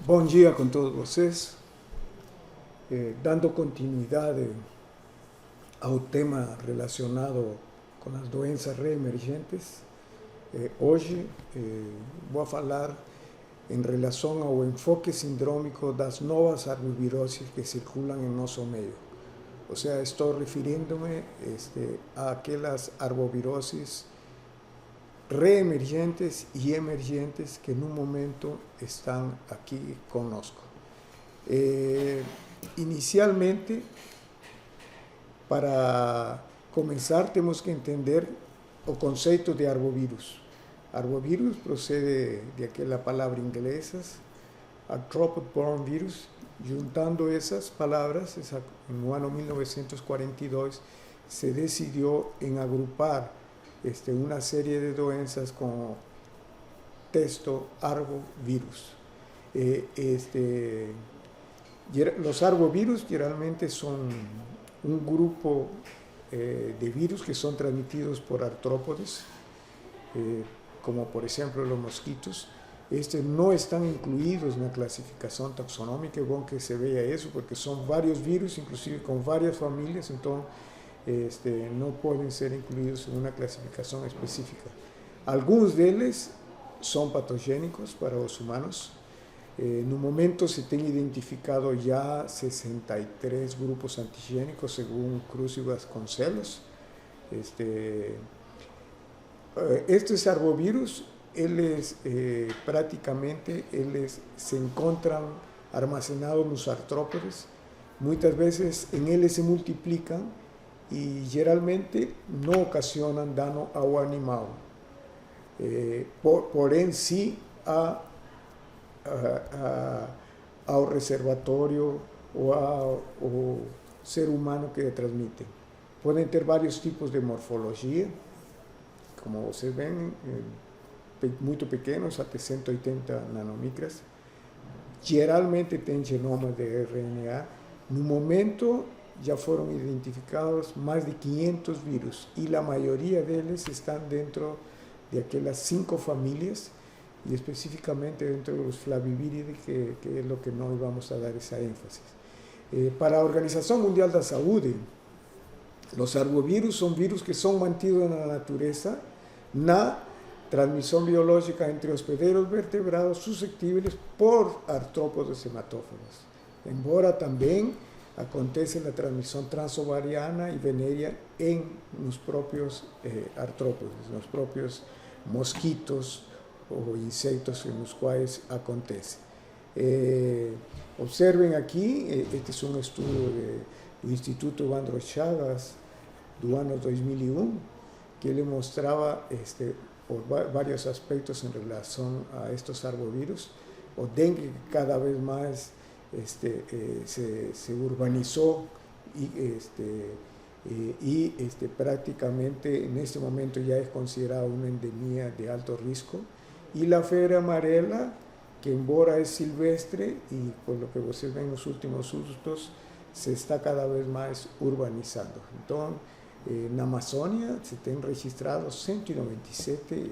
Bom dia com todos vocês. Dando continuidade ao tema relacionado com as doenças reemergentes, hoje vou falar em relação ao enfoque sindrômico das novas arboviroses que circulam em nosso meio. Ou seja, estou referindo-me àquelas arboviroses reemergentes e emergentes que no momento estão aqui conosco. Inicialmente, para começar, temos que entender o conceito de arbovírus. Arbovírus procede de aquela palavra inglesa, arthropod-borne virus. Juntando essas palavras, no ano 1942, se decidiu em agrupar una serie de doenças con texto arbovirus. Los arbovirus generalmente son un grupo de virus que son transmitidos por artrópodes, como por ejemplo los mosquitos. No están incluidos en la clasificación taxonómica, es bueno que se vea eso, porque son varios virus, inclusive con varias familias, entonces no pueden ser incluidos en una clasificación específica. Algunos de ellos son patogénicos para los humanos. En un momento se han identificado ya 63 grupos antigénicos según Cruz y Vasconcelos. Estos arbovirus, prácticamente se encuentran almacenados en los artrópodes. Muchas veces en ellos se multiplican y generalmente no ocasionan daño ao animal, porém sí ao reservatorio o ao ser humano que transmiten. Pueden ter vários tipos de morfologia, como vocês ven, muito pequenos, até 180 nanomicras. Geralmente tem genomas de RNA. No momento ya fueron identificados más de 500 virus y la mayoría de ellos están dentro de aquellas 5 familias y específicamente dentro de los flaviviridae, que es lo que no vamos a dar esa énfasis. Para la Organización Mundial de la Salud, los arbovirus son virus que son mantidos en la naturaleza, na transmisión biológica entre hospederos vertebrados susceptibles por artrópodos hematófagos. Embora también acontece la transmisión transovariana y venérea en los propios artrópodos, los propios mosquitos o insectos en los cuales acontece. Observen aquí, este es un estudio del Instituto Evandro Chagas del año 2001, que le mostraba por varios aspectos en relación a estos arbovirus. O dengue, que cada vez más se urbanizó y prácticamente en este momento ya es considerado una endemia de alto riesgo, y la fiebre amarela, que embora es silvestre y por lo que ustedes ven en los últimos sustos, se está cada vez más urbanizando. Entonces, en Amazonia se han registrado 197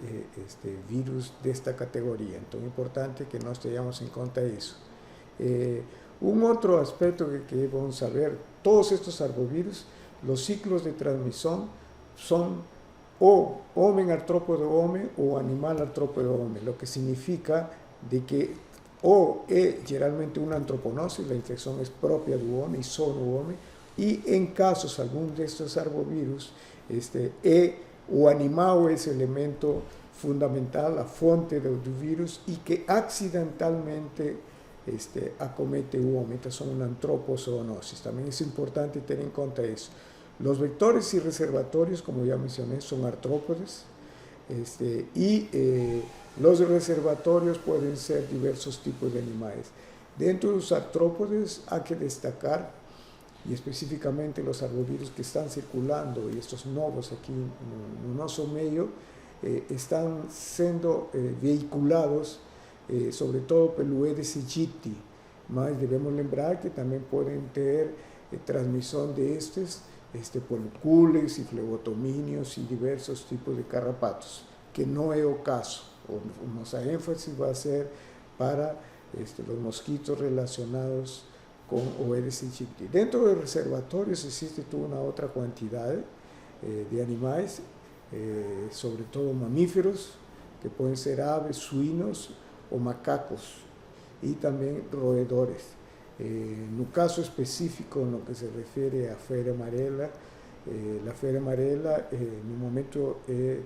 virus de esta categoría. Entonces, es importante que nos tengamos en cuenta eso. Un otro aspecto que vamos a ver, todos estos arbovirus, los ciclos de transmisión son o hombre artrópodo hombre o animal artrópodo hombre, lo que significa de que o es generalmente una antroponosis, la infección es propia del hombre y solo hombre, y en casos algunos de estos arbovirus, o animal es el elemento fundamental, la fuente del virus, y que accidentalmente acomete el hombre. Estas son una antropozoonosis. También es importante tener en cuenta eso. Los vectores y reservatorios, como ya mencioné, son artrópodes, los reservatorios pueden ser diversos tipos de animales. Dentro de los artrópodes hay que destacar, y específicamente los arbovirus que están circulando, y estos nuevos aquí en nuestro medio, están siendo vehiculados sobre todo pelo Aedes aegypti, mas debemos lembrar que también pueden tener transmisión de por cules y flebotominios y diversos tipos de carrapatos, que no es el caso. Nuestra énfasis va a ser para los mosquitos relacionados con Oedes aegypti. Dentro de reservatorios existe toda una otra cantidad de animales, sobre todo mamíferos, que pueden ser aves, suinos o macacos, y también roedores. En un caso específico, en lo que se refiere a febre amarela, la febre amarela en un momento es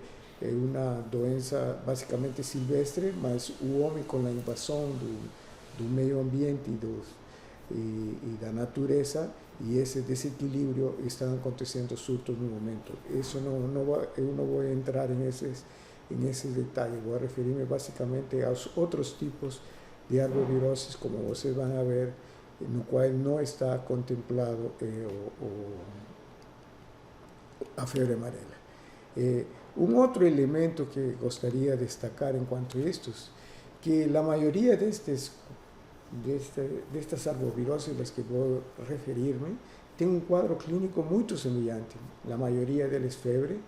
una doença básicamente silvestre, mas o homem, com a invasão do meio ambiente e da natureza, e esse desequilíbrio, estão acontecendo surtos no momento. Isso eu não vou entrar em esses detalhes, vou referir-me basicamente aos outros tipos de arboviroses, como vocês vão ver, no qual não está contemplado a febre amarela. Un otro elemento que gostaria de destacar en cuanto a estos, que la mayoría de estas arboviroses a las que voy a referirme, tiene un cuadro clínico muy semejante. La mayoría de las fiebre,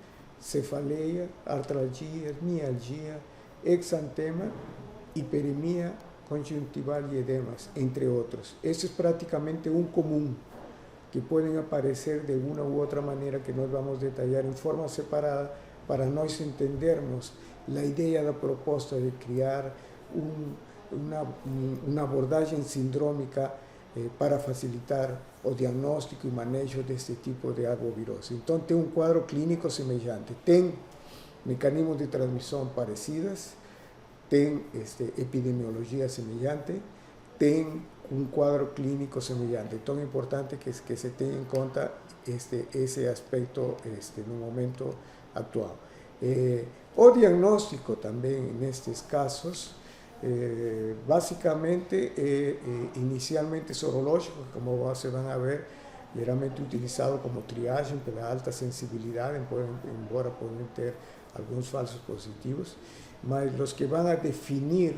cefaleia, artralgia, mialgia, exantema, hiperemia conjuntival y edemas, entre otros. Eso es prácticamente un común, que pueden aparecer de una u otra manera que nos vamos a detallar en forma separada para nós entendermos la idea, la proposta de criar una abordagem sindrômica para facilitar o diagnóstico y manejo de este tipo de arbovirose. Entonces, tem un cuadro clínico semejante, tem mecanismos de transmisión parecidas, tem epidemiología semejante, tem un cuadro clínico semejante. Entonces, es importante que se tenga en cuenta ese aspecto en un momento actual. O diagnóstico también en estos casos, básicamente inicialmente sorológico, como se van a ver, generalmente utilizado como triagem pela alta sensibilidad, embora pueden tener algunos falsos positivos, mas los que van a definir,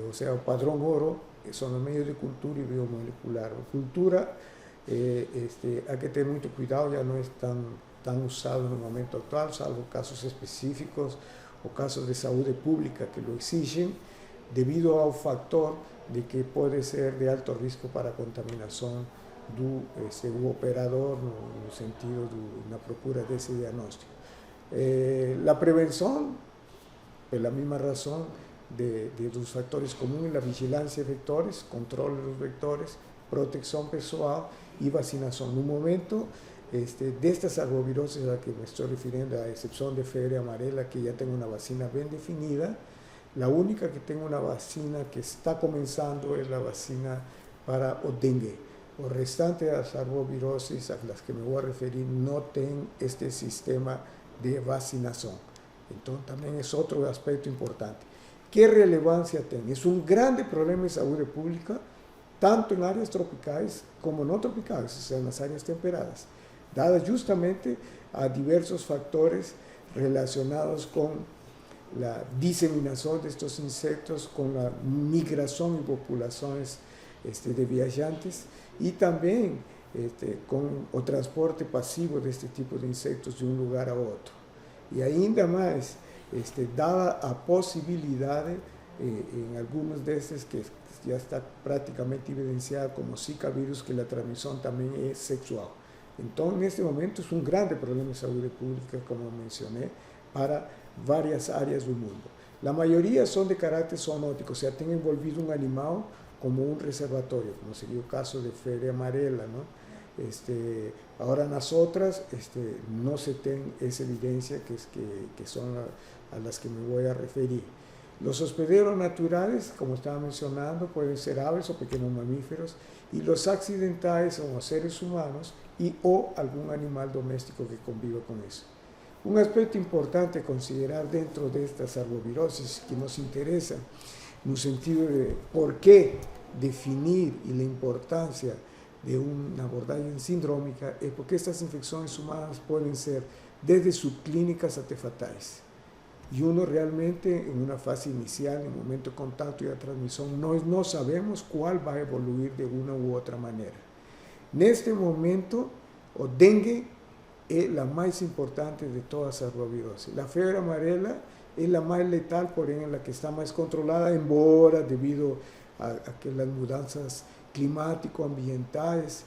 o sea, el padrón oro, son los medios de cultura y biomolecular. Cultura, hay que tener mucho cuidado, ya no es tan usado en el momento actual, salvo casos específicos o casos de salud pública que lo exigen, debido ao factor de que puede ser de alto riesgo para contaminación do operador, no sentido de la procura de ese diagnóstico. La prevención, por la misma razón, de los factores comunes, la vigilancia de vectores, control de los vectores, protección personal y vacunación. En un momento, de estas arboviroses a las que me estoy refiriendo, a excepción de fiebre amarela, que ya tengo una vacuna bien definida, la única que tengo una vacuna que está comenzando es la vacuna para el dengue. El restante de las arboviroses a las que me voy a referir no tienen este sistema de vacunación. Entonces, también es otro aspecto importante. ¿Qué relevancia tiene? Es un grande problema de salud pública, tanto en áreas tropicales como no tropicales, o sea, en las áreas temperadas, dadas justamente a diversos factores relacionados con la diseminación de estos insectos, con la migración y populaciones de viajantes, y también con el transporte pasivo de este tipo de insectos de un lugar a otro. Y ainda más, dada a posibilidad en algunos de estos que ya está prácticamente evidenciada como Zika virus, que la transmisión también es sexual. Entonces, en este momento es un grande problema de salud pública, como mencioné, para varias áreas del mundo. La mayoría son de carácter zoonótico, o sea, tienen envolvido un animal como un reservatorio, como sería el caso de fiebre amarela, ¿no? Ahora en las otras no se tiene esa evidencia que son a las que me voy a referir. Los hospederos naturales, como estaba mencionando, pueden ser aves o pequeños mamíferos, y los accidentales son los seres humanos o algún animal doméstico que conviva con eso. Un aspecto importante a considerar dentro de estas arboviroses que nos interesan, en un sentido de por qué definir y la importancia de una abordaje sindrómica, es porque estas infecciones humanas pueden ser desde subclínicas hasta fatales. Y uno realmente en una fase inicial, en el momento de contacto y de transmisión, no sabemos cuál va a evoluir de una u otra manera. En este momento, el dengue es la más importante de todas las arboviroses. La fiebre amarela es la más letal, por ejemplo, la que está más controlada, embora debido a que las mudanças climático-ambientais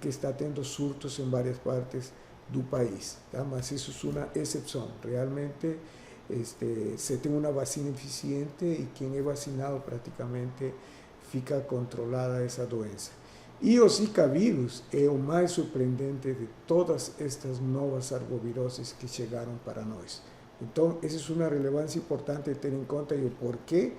que está tendo surtos em várias partes do país, tá? Mas isso é uma exceção. Realmente, se tem uma vacina eficiente e quem é vacinado praticamente fica controlada essa doença. E o Zika vírus é o mais surpreendente de todas estas novas arboviroses que chegaram para nós. Então, essa é uma relevância importante ter em conta e o porquê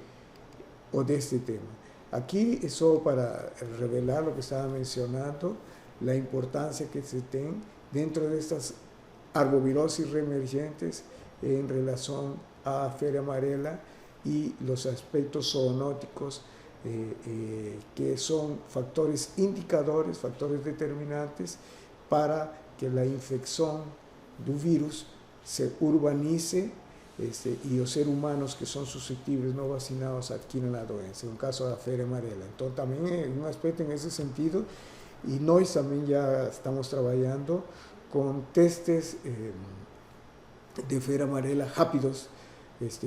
deste tema. Aqui é só para revelar o que estava mencionando, a importância que se tem dentro destas arboviroses reemergentes em relação à febre amarela e os aspectos zoonóticos que são factores indicadores, factores determinantes para que a infecção do vírus se urbanize e os seres humanos que são suscetíveis não vacinados adquirem a doença, no caso da febre amarela. Então, também é um aspecto nesse sentido, e nós também já estamos trabalhando com testes de febre amarela rápidos,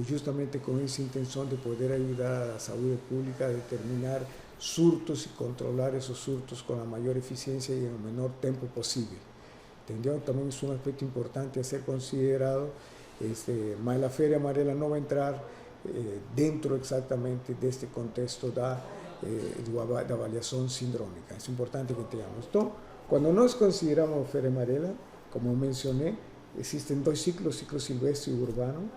justamente com essa intenção de poder ajudar a saúde pública a determinar surtos e controlar esses surtos com a maior eficiência e no menor tempo possível. Entendeu? Também é um aspecto importante a ser considerado, mas a febre amarela não vai entrar dentro exatamente deste contexto da avaliação sindrômica. É importante que tenhamos. Então, quando nós consideramos a febre amarela, como mencionei, existem dois ciclos, ciclo silvestre e urbano.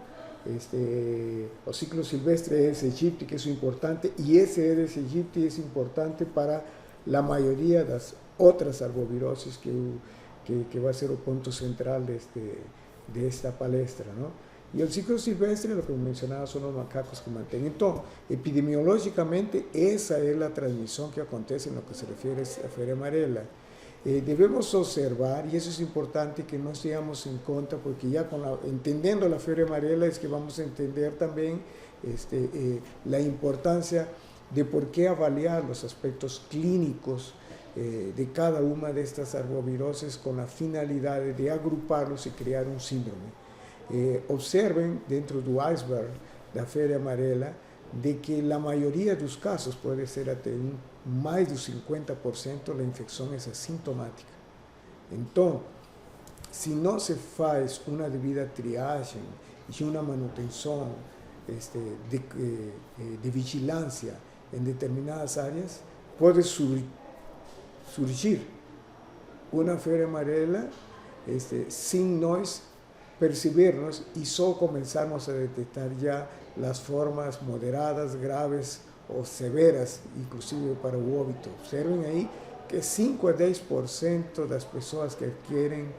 O ciclo silvestre é esse aegypti, que é importante, e esse Aedes aegypti é importante para a maioria das outras arboviroses que vai ser o ponto central desta palestra, não? E o ciclo silvestre, o que mencionava, são os macacos que mantêm. Então, epidemiologicamente, essa é a transmissão que acontece no que se refere à febre amarela. Devemos observar, e isso é importante que nós tenhamos em conta, porque já entendendo a febre amarela, é que vamos entender também a importância de por que avaliar os aspectos clínicos de cada uma destas arboviroses com a finalidade de agrupá-los e criar um síndrome. Observem dentro do iceberg da febre amarela de que a maioria dos casos, pode ser até mais de 50%, a infecção é assintomática. Então, se não se faz uma devida triagem e uma manutenção de vigilância em determinadas áreas, pode surgir uma febre amarela sem nós percebernos e só começarmos a detectar já as formas moderadas, graves ou severas, inclusive para o óbito. Observem aí que 5 a 10% das pessoas que adquirem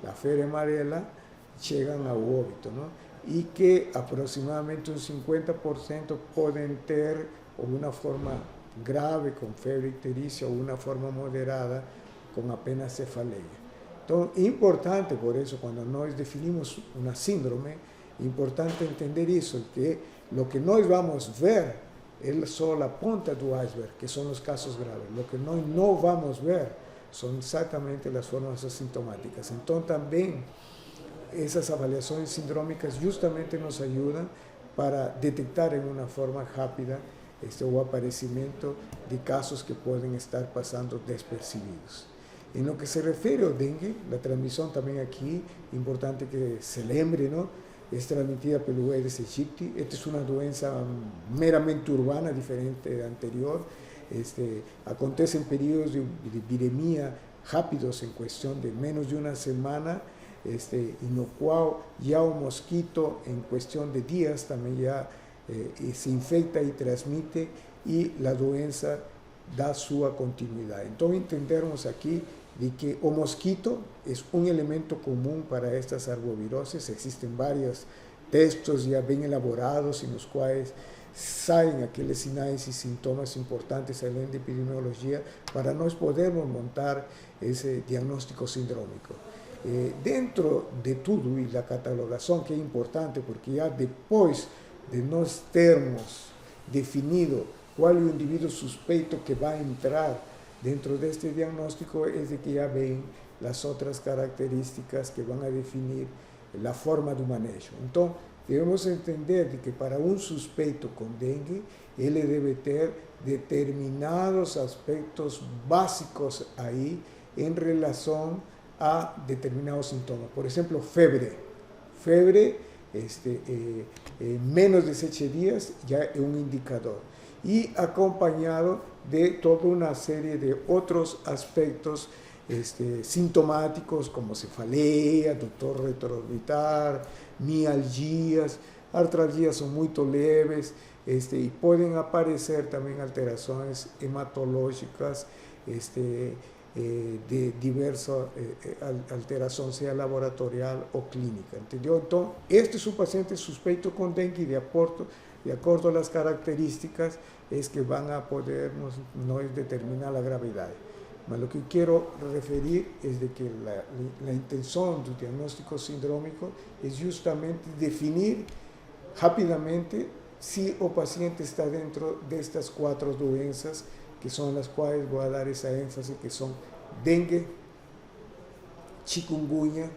a febre amarela chegam ao óbito, não? E que aproximadamente uns 50% podem ter uma forma grave com febre icterícia ou uma forma moderada com apenas cefaleia. Então, é importante, por isso, quando nós definimos uma síndrome, é importante entender isso, que o que nós vamos ver é só a ponta do iceberg, que são os casos graves. O que nós não vamos ver são exatamente as formas assintomáticas. Então, também, essas avaliações sindrômicas justamente nos ajudam para detectar em uma forma rápida o aparecimento de casos que podem estar passando despercebidos. Em lo que se refere ao dengue, a transmissão também aqui, importante que se lembre, não? É transmitida pelo Aedes aegypti. Esta é uma doença meramente urbana, diferente da anterior. Acontece em períodos de epidemia rápidos, em questão de menos de uma semana, no qual já o mosquito, em questão de dias, também já se infecta e transmite, e a doença dá sua continuidade. Então, entendermos aqui de que o mosquito é um elemento comum para estas arboviroses. Existem vários textos já bem elaborados, nos quais saem aqueles sinais e sintomas importantes, além de epidemiologia, para nós podermos montar esse diagnóstico sindrômico. Dentro de tudo, e da catalogação, que é importante, porque já depois de nós termos definido qual é o indivíduo suspeito que vai entrar dentro deste diagnóstico, é de que já vem as outras características que vão a definir a forma do manejo. Então, debemos entender de que para un suspecto con dengue, él debe tener determinados aspectos básicos ahí en relación a determinados síntomas. Por ejemplo, fiebre. Fiebre, menos de 7 días ya es un indicador. Y acompañado de toda una serie de otros aspectos sintomáticos como cefalea, dolor retroorbital, mialgias, artralgias son muy leves, y pueden aparecer también alteraciones hematológicas de diversa alteración, sea laboratorial o clínica, ¿entendió? Entonces, este es un paciente suspecto con dengue de acuerdo a las características es que van a podernos no determinar la gravedad. Pero lo que quiero referir es de que la intención del diagnóstico sindrómico es justamente definir rápidamente si el paciente está dentro de estas 4 doenças que son las cuales voy a dar esa énfasis, que son dengue, chikungunya,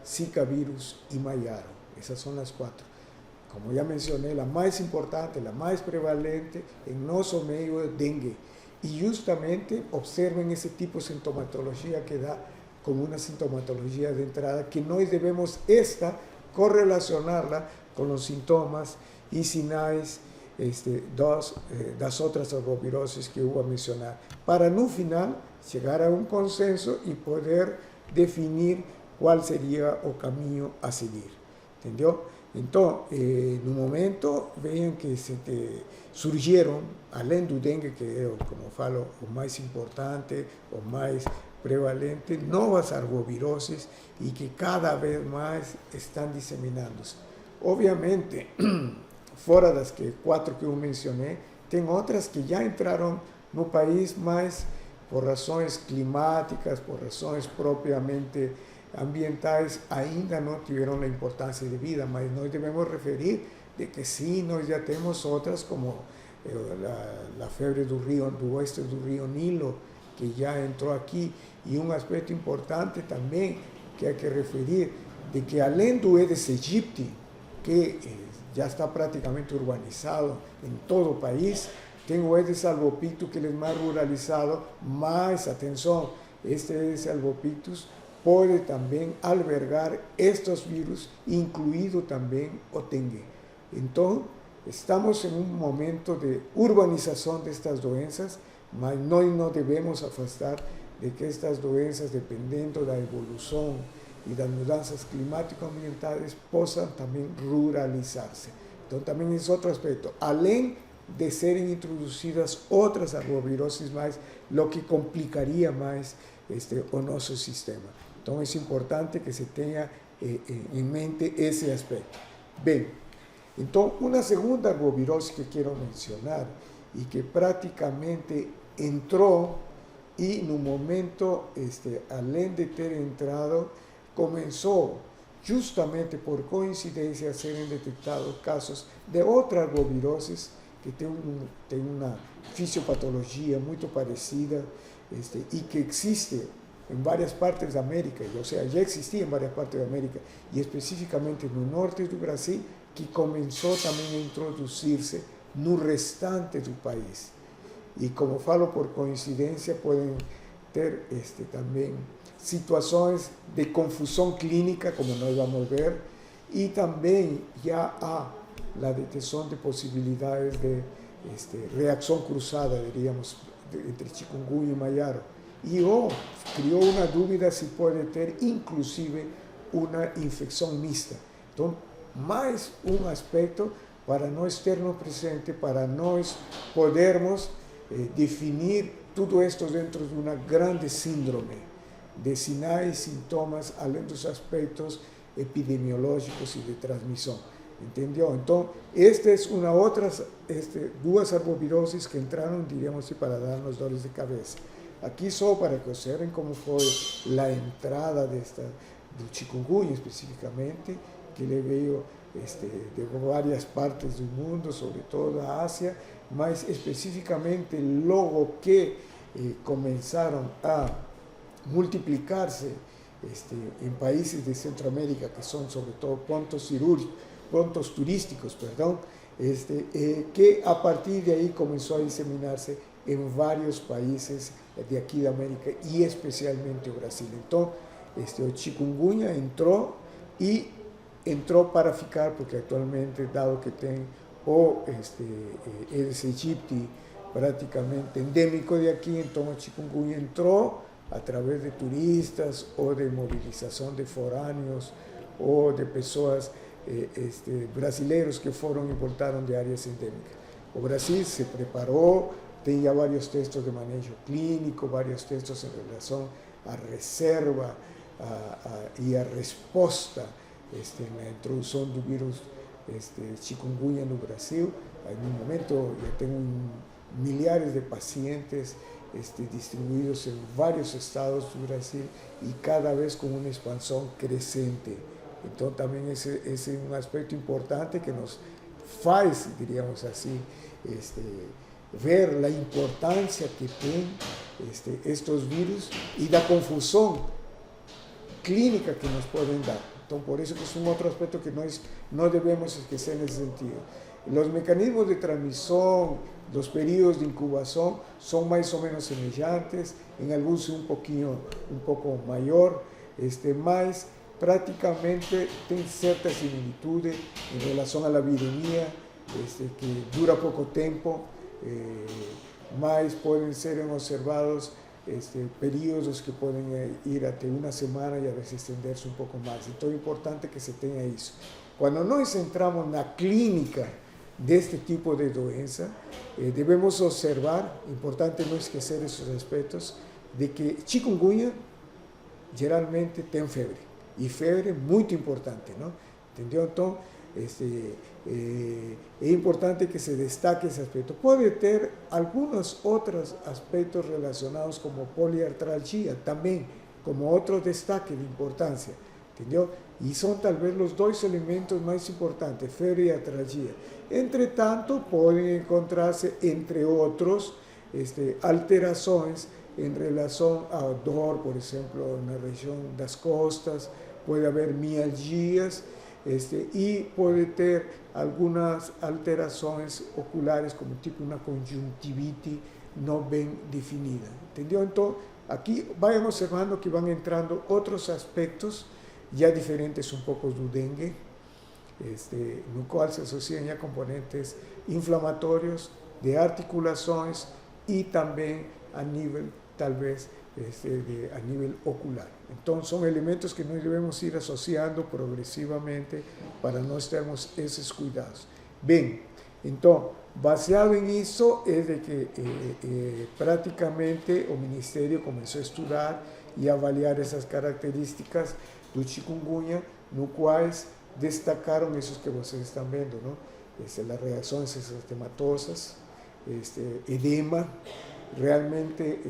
Zika virus y Mayaro. Esas son las 4. Como ya mencioné, la más importante, la más prevalente en nuestro medio es dengue. Y justamente observen ese tipo de sintomatología que da como una sintomatología de entrada, que no debemos correlacionarla con los síntomas y sinais das otras arbovirosis que voy a mencionar, para no final llegar a un consenso y poder definir cuál sería el camino a seguir. ¿Entendió? Entonces, en un momento, vean que surgieron, além do dengue, que es, como falo, o más importante, o más prevalente, nuevas arboviroses y que cada vez más están diseminándose. Obviamente, fora das 4 que eu mencionei, tem outras que já entraram no país, mas por razões climáticas, por razões propriamente ambientais, ainda não tiveram a importância devida, mas nós devemos referir de que sim, nós já temos outras, como a febre do oeste do rio Nilo, que já entrou aqui, e um aspecto importante também que há que referir, de que além do Aedes aegypti, que ya está prácticamente urbanizado en todo el país. Tengo Aedes albopictus, que es más ruralizado, más atención, este Aedes albopictus puede también albergar estos virus, incluido también o dengue. Entonces, estamos en un momento de urbanización de estas doenças, mas no debemos afastar de que estas doenças, dependiendo de la evolución y las mudanzas climático-ambientales, puedan también ruralizarse. Entonces también es otro aspecto. Além de ser introducidas otras arbovirosis más, lo que complicaría más nuestro sistema. Entonces es importante que se tenga en mente ese aspecto. Bien, entonces una segunda arbovirosis que quiero mencionar y que prácticamente entró y en un momento, além de ter entrado, comenzó justamente por coincidencia a ser detectados casos de otra arbovirosis que tiene una fisiopatología muy parecida y que existe en varias partes de América, o sea, ya existía en varias partes de América, y específicamente en el norte del Brasil, que comenzó también a introducirse en el restante del país. Y como falo por coincidencia, pueden tener también situaciones de confusión clínica, como nos vamos a ver, y también ya la detección de posibilidades de reacción cruzada, diríamos, entre chikungunya y Mayaro. Y creó una duda si puede tener inclusive una infección mixta. Entonces, más un aspecto para nós termos presente, para nós podermos definir todo esto dentro de una grande síndrome de sinais, sintomas, além dos aspectos epidemiológicos y de transmisión. ¿Entendió? Entonces, esta es una otras, duas arbovirosis que entraron, diríamos así, para darnos dolores de cabeza. Aquí solo para que observen cómo fue la entrada del chikungunya específicamente, que le veo de varias partes del mundo, sobre todo a Asia, más específicamente luego que comenzaron a multiplicarse en países de Centroamérica, que son sobre todo puntos puntos turísticos, perdón, que a partir de ahí comenzó a diseminarse en varios países de aquí de América y especialmente Brasil. Entonces, o chikungunya entró para ficar, porque actualmente, dado que tem o Aedes aegypti prácticamente endémico de aquí, entonces el chikungunya entró a través de turistas o de movilización de foráneos o de personas brasileiros que fueron y voltaron de áreas endémicas. O Brasil se preparó, tem ya varios textos de manejo clínico, varios textos en relación a reserva y a respuesta en la introducción del virus chikungunya en Brasil. En un momento ya tengo millares de pacientes distribuidos en varios estados de Brasil y cada vez con una expansión creciente. Entonces también ese es un aspecto importante que nos hace, diríamos así, ver la importancia que tienen estos virus y la confusión clínica que nos pueden dar. Entonces, por eso que es un otro aspecto que no debemos esquecer en ese sentido. Los mecanismos de transmisión, los periodos de incubación son más o menos semejantes, en algunos un poco mayor, más prácticamente tienen ciertas similitudes en relación a la viremia, que dura poco tiempo, más pueden ser observados periodos que pueden ir hasta una semana y a veces extenderse un poco más. Entonces es importante que se tenga eso. Cuando nos entramos en la clínica de este tipo de doença, debemos observar, importante no esquecer esos aspectos, de que chikungunya geralmente tem febre, y febre muy importante, ¿no? ¿Entendió? Entonces, es importante que se destaque ese aspecto. Puede tener algunos otros aspectos relacionados como poliartralgia, también como otro destaque de importancia, ¿entendió? Y son tal vez los dos elementos más importantes, febre y artralgia. Entre tanto, pueden encontrarse, entre otros, alteraciones en relación a dor, por ejemplo, en la región de las costas, puede haber mialgias, y puede tener algunas alteraciones oculares como tipo una conjuntivitis no bien definida. ¿Entendió? Entonces, aquí vayan observando que van entrando otros aspectos ya diferentes un poco del dengue, en el cual se asocian ya componentes inflamatorios, de articulaciones y también a nivel, tal vez, a nivel ocular. Entonces son elementos que nos debemos ir asociando progresivamente para no estarmos esos cuidados. Bien, entonces, baseado en eso es de que prácticamente el Ministerio comenzó a estudiar y a avaliar esas características do chikungunya, no cuales destacaron esos que ustedes están viendo, ¿no? Las reacciones exantematosas, edema, realmente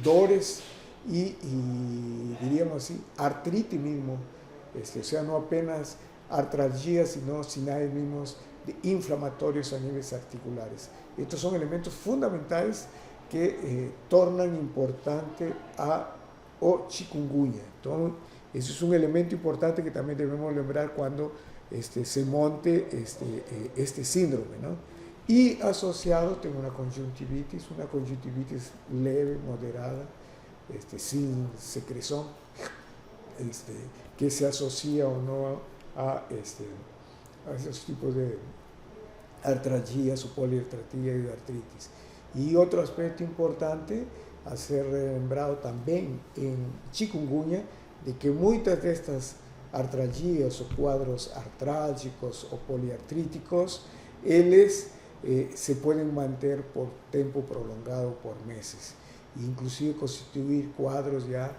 dores y diríamos así, artritis mismo, o sea, no apenas artralgia, sino sinais mismos de inflamatorios a niveles articulares. Estos son elementos fundamentales que tornan importante a o chikungunya. Entonces, eso es un elemento importante que también debemos lembrar cuando se monte este síndrome, ¿no? Y asociado tengo una conjuntivitis leve, moderada, sin secreción, que se asocia o no a esos tipos de artralgias o poliartralgia y artritis. Y otro aspecto importante a ser lembrado también en chikungunya, de que muchas de estas artralgias o cuadros artrálgicos o poliartríticos, ellos se pueden mantener por tiempo prolongado, por meses, inclusive constituir cuadros ya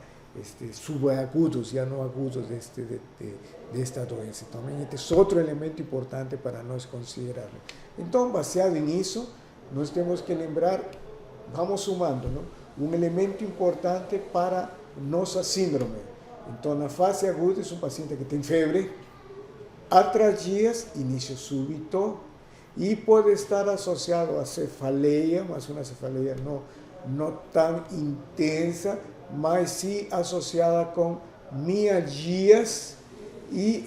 subagudos, ya no agudos de esta doença. También este es otro elemento importante para nos considerarlo. Entonces, baseado en eso, nos tenemos que lembrar, vamos sumando, ¿no?, un elemento importante para nuestra síndrome. Entonces, la fase aguda es un paciente que tiene fiebre, artralgias, inicio súbito, y puede estar asociado a cefaleia, mas una cefaleia no tan intensa, mas sí asociada con mialgias y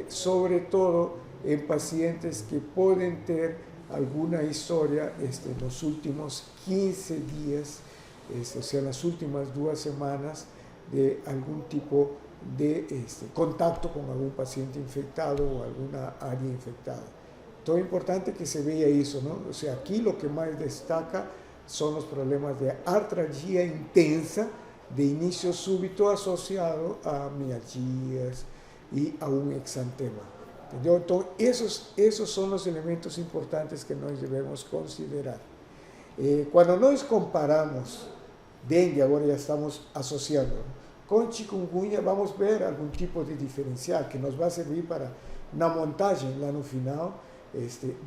sobre todo en pacientes que pueden tener alguna historia en los últimos 15 días, o sea, las últimas 2 semanas, de algún tipo de contacto con algún paciente infectado o alguna área infectada. Todo importante que se vea eso, ¿no? O sea, aquí lo que más destaca son los problemas de artralgia intensa de inicio súbito asociado a mialgias y a un exantema. ¿Entendió? Entonces, esos son los elementos importantes que nos debemos considerar. Cuando nos comparamos dengue, ahora ya estamos asociando, ¿no?, con chikungunya, vamos a ver algún tipo de diferencial que nos va a servir para una montaje lá no final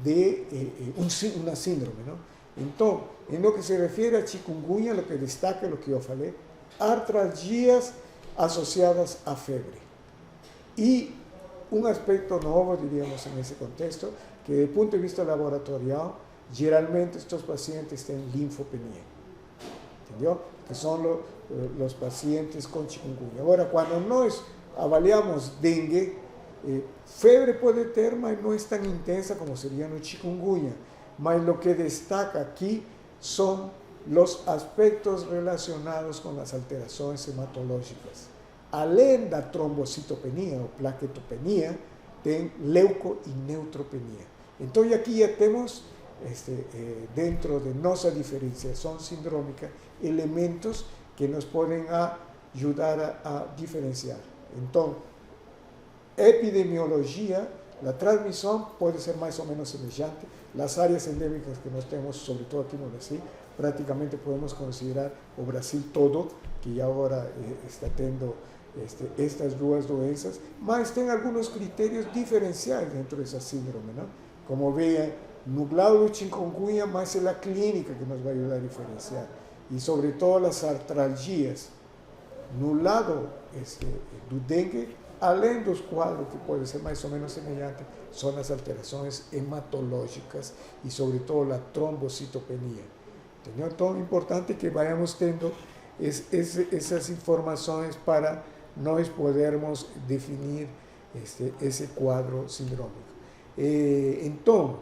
de una síndrome, ¿no? Entonces, en lo que se refiere a chikungunya, lo que destaca lo que yo falei, artralgias asociadas a febre. Y un aspecto nuevo, diríamos, en ese contexto, que desde el punto de vista laboratorial, generalmente estos pacientes tienen linfopenia, ¿entendió? Que son los pacientes con chikungunya. Ahora, cuando nos avaliamos dengue, febre puede ter, mas no es tan intensa como sería no chikungunya. Mas lo que destaca aquí son los aspectos relacionados con las alteraciones hematológicas. Além da trombocitopenia o plaquetopenia, tem leuco y neutropenia. Entonces aquí ya tenemos dentro de nuestra diferenciación sindrómica elementos que nos pueden ayudar a diferenciar. Entonces, epidemiología, la transmisión puede ser más o menos semejante. Las áreas endémicas que nos tenemos, sobre todo aquí en Brasil, prácticamente podemos considerar o Brasil todo, que ya ahora está teniendo estas 2 doenças, mas tem algunos criterios diferenciales dentro de esa síndrome, ¿no? Como vean, nublado de chikungunya, más es la clínica que nos va a ayudar a diferenciar. Y sobre todo las artralgias. No lado do dengue, além dos cuadros que pueden ser más o menos semelhantes, son las alteraciones hematológicas y sobre todo la trombocitopenia. Entonces, es importante que vayamos teniendo esas informaciones para nós podermos definir ese cuadro sindrómico. Entonces,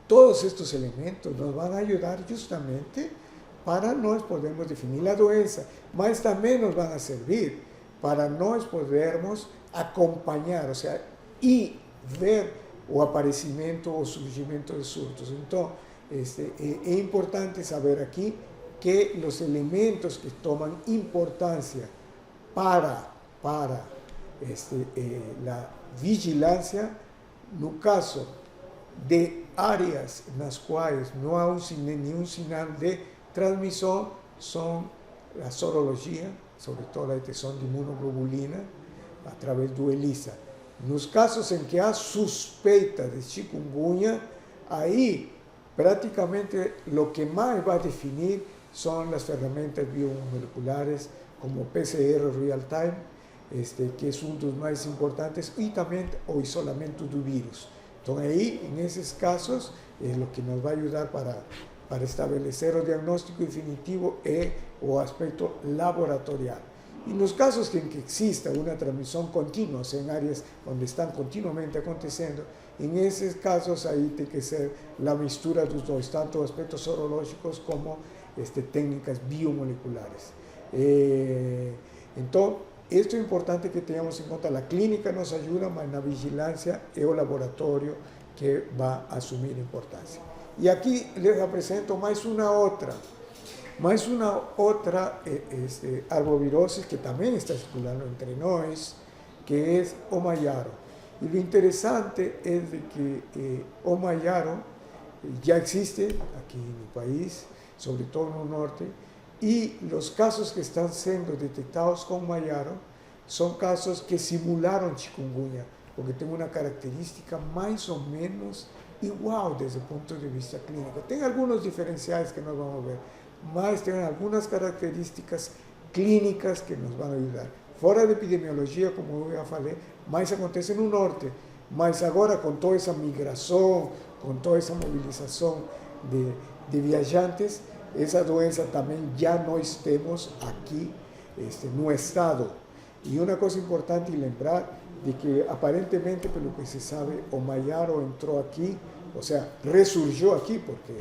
todos estos elementos nos van a ayudar justamente para nós podermos definir la doença, mas también nos van a servir para nós podermos acompañar, o sea, y ver o aparecimiento o surgimiento de surtos. Entonces, es importante saber aquí que los elementos que toman importancia para la vigilancia, no caso de áreas en las cuales no hay ningún sinal de transmisión, son la sorología, sobre todo la detección de inmunoglobulina a través de ELISA. En los casos en que hay suspeita de chikungunya, ahí prácticamente lo que más va a definir son las herramientas biomoleculares como PCR real time, que es uno de los más importantes, y también el isolamiento del virus. Entonces ahí, en esos casos, es lo que nos va a ayudar para establecer el diagnóstico definitivo o aspecto laboratorial. En los casos en que exista una transmisión continua, o sea, en áreas donde están continuamente aconteciendo, en esos casos ahí tiene que ser la mixtura de los dos, tanto aspectos sorológicos como técnicas biomoleculares. Entonces, esto es importante que tengamos en cuenta. La clínica nos ayuda, mas la vigilancia es el laboratorio que va a asumir importancia. Y aquí les presento más una otra arbovirosis que también está circulando entre nosotros, que es o mayaro. Y lo interesante es de que o mayaro ya existe aquí en el país, sobre todo en el norte, y los casos que están siendo detectados con mayaro son casos que simularon chikungunya, porque tienen una característica más o menos igual desde el punto de vista clínico. Tienen algunos diferenciales que nos vamos a ver, mas tienen algunas características clínicas que nos van a ayudar. Fuera de epidemiología, como ya falei, mais acontece no norte, mas agora com toda essa migração, com toda essa mobilização de viajantes, essa doença também já nós temos aqui no estado. E uma coisa importante lembrar de que aparentemente, por lo que se sabe, Omayaro entró aquí, o sea, resurgió aquí, porque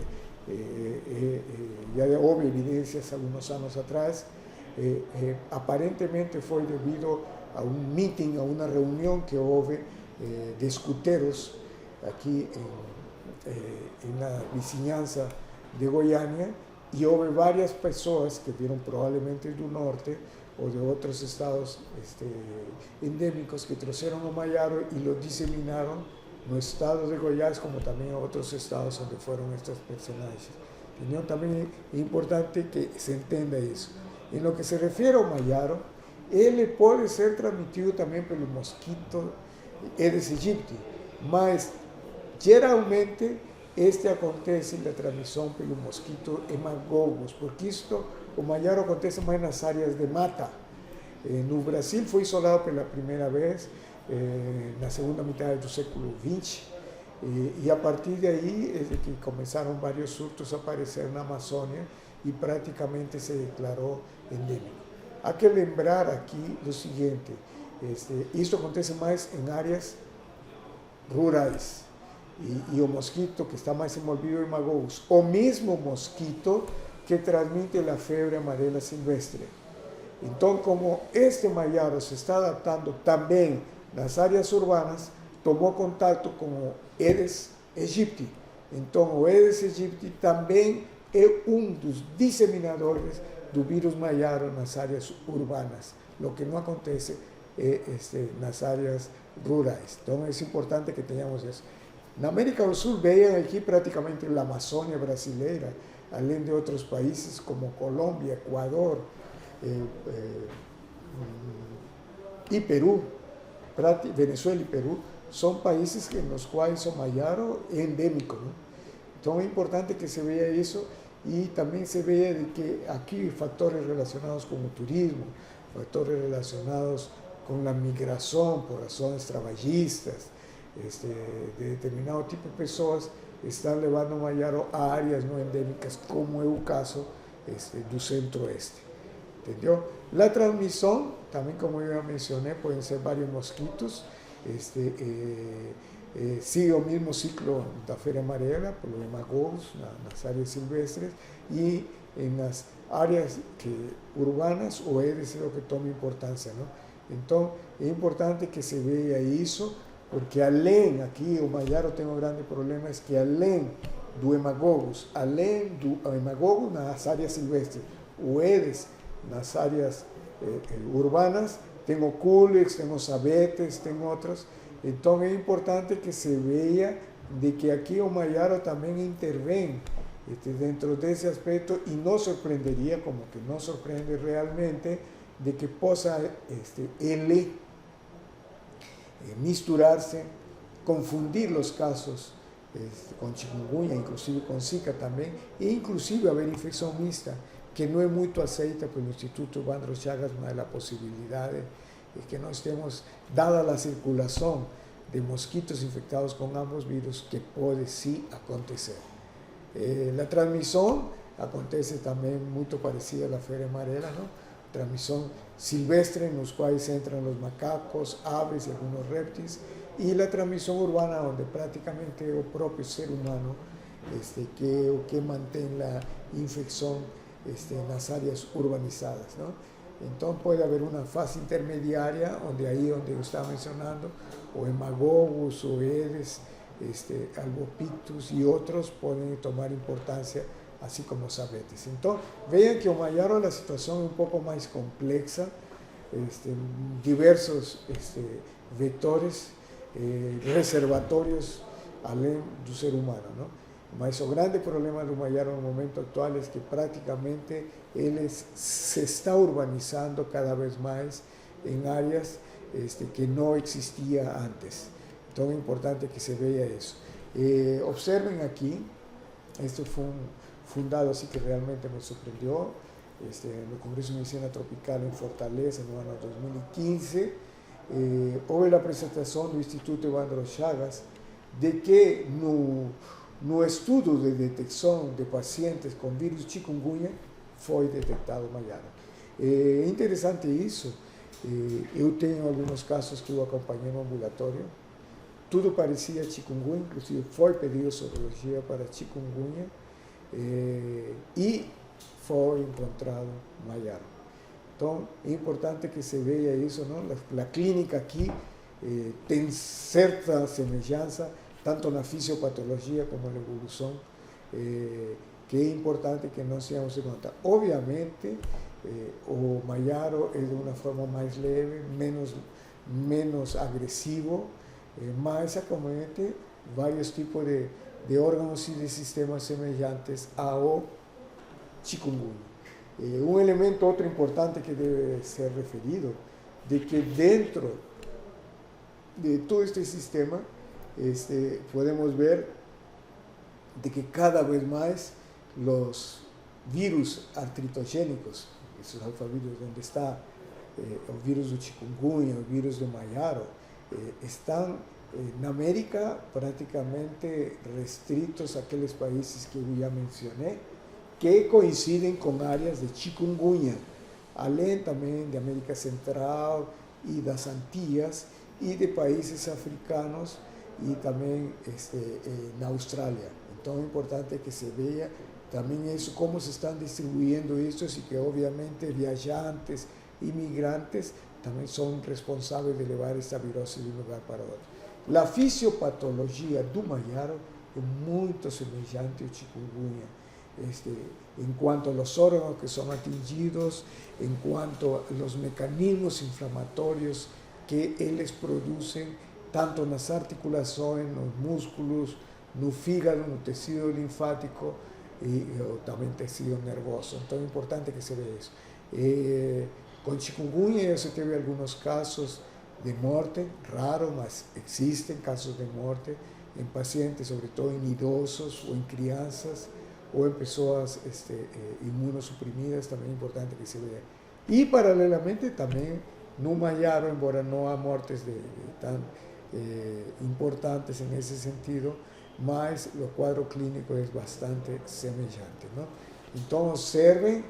ya hubo evidencias algunos años atrás, aparentemente fue debido a un meeting, a una reunión que hubo de escuteros aquí en la vicinanza de Goiânia, y hubo varias personas que vieron probablemente del norte o de otros estados endémicos que trajeron Omayaro y lo diseminaron en los estados de Goiás como también en otros estados donde fueron estos personajes. ¿No? También es importante que se entienda eso. En lo que se refiere a Omayaro, él puede ser transmitido también por el mosquito Aedes aegypti, mas geralmente acontece la transmisión por el mosquito hemagogos, porque esto, Omayaro acontece más en las áreas de mata. No Brasil fue isolado por la primera vez en la segunda mitad del século XX, y a partir de ahí es de que comenzaron varios surtos a aparecer en la Amazonia y prácticamente se declaró endémico. Hay que lembrar aquí lo siguiente, esto acontece más en áreas rurais, y o mosquito que está más envolvido en magogos, o mismo mosquito que transmite la fiebre amarela silvestre. Entonces, como Omayaro se está adaptando también las áreas urbanas, tomó contacto con Aedes aegypti. Entonces, o Aedes aegypti también es dos diseminadores do vírus Mayaro en las áreas urbanas, lo que no acontece en las áreas rurales. Entonces, es importante que tengamos eso. En América del Sur veían aquí prácticamente la Amazonia brasileira, além de otros países como Colombia, Ecuador, y Perú, Venezuela y Perú, son países en los cuales Omayaro es endémico, ¿no? Entonces es importante que se vea eso, y también se vea de que aquí hay factores relacionados con el turismo, factores relacionados con la migración por razones trabajístas, de determinado tipo de personas están llevando Omayaro a áreas no endémicas, como es el caso del centro-oeste. ¿Entendió? La transmisión, también como yo ya mencioné, pueden ser varios mosquitos, sigue el mismo ciclo de la fiebre amarela, por los hemagogos, en las áreas silvestres, y en las áreas urbanas, o es lo que toma importancia, ¿no? Entonces, es importante que se vea eso, porque além, aquí Omayaro tem um grande problema, é que além do hemagogos, além do hemagogo nas áreas silvestres, o Aedes nas áreas urbanas, tem o Culex, tem os abetes, tem outros. Então é importante que se veja de que aqui Omayaro também intervém dentro desse aspecto, e não surpreenderia, como que não surpreende realmente, de que possa ele misturarse, confundir los casos con chikungunya, inclusive con Zika también, e inclusive haber infección mixta, que no es muy aceita por el Instituto Evandro Chagas, una de las posibilidades que no estemos, dada la circulación de mosquitos infectados con ambos virus, que puede sí acontecer. La transmisión acontece también muy parecida a la fiebre amarela, ¿no? Transmisión silvestre, en los cuales entran los macacos, aves y algunos reptiles, y la transmisión urbana, donde prácticamente el propio ser humano que mantiene la infección en las áreas urbanizadas, ¿no? Entonces puede haber una fase intermediaria, donde yo estaba mencionando, o hemagogos, o Aedes, albopictus y otros pueden tomar importancia, así como los abetes. Entonces, vean que Omayaro la situación es un poco más compleja, diversos vectores, reservatorios além do ser humano, ¿no? Mas o grande problema do Omayaro no momento actual es que prácticamente él se está urbanizando cada vez más en áreas que no existía antes. Entonces es importante que se vea eso. Observen aquí, esto fue fundado, así que realmente me sorprendió, en el Congreso de Medicina Tropical en Fortaleza, en el año 2015, hubo la presentación del Instituto Evandro Chagas de que no estudio de detección de pacientes con virus chikungunya fue detectado Omayaro. Interesante isso, Eu tenho alguns casos que eu acompanhei no ambulatório. Tudo parecia chikungunya, inclusive foi pedido sorologia para chikungunya e foi encontrado Mayaro. Então, é importante que se veja isso, não? A clínica aqui tem certa semelhança, tanto na fisiopatologia como na evolução, que é importante que nós tenhamos em conta. Obviamente, o Mayaro é de uma forma mais leve, menos agressivo, mas acomete vários tipos de órgãos e de sistemas semelhantes ao chikungunya. Um elemento outro importante que deve ser referido, de que dentro de todo este sistema, podemos ver de que cada vez mais los virus artritogénicos, esos alfavirus donde está o vírus do chikungunya, o vírus do Mayaro, estão na América praticamente restritos àqueles países que eu já mencionei, que coincidem com áreas de chikungunya, além também de América Central e das Antillas e de países africanos e também na Austrália. Então é importante que se veja também isso, como se estão distribuindo isso e que obviamente viajantes, imigrantes também são responsáveis de levar esta virose de um lugar para outro. A fisiopatologia do Mayaro é muito semelhante ao chikungunya. En cuanto a los órganos que son atingidos, en cuanto a los mecanismos inflamatorios que eles producen, tanto nas articulações, nos músculos, no fígado, no tecido linfático e também tecido nervoso. Então é importante que se veja isso. Com chikungunya se teve alguns casos de morte, raro, mas existem casos de morte em pacientes, sobretudo em idosos ou em crianças, ou em pessoas imunossuprimidas, também é importante que se veja. E, paralelamente, também no Mayaro, embora não há mortes tão importantes nesse sentido, mas o quadro clínico é bastante semelhante, não? Então, observem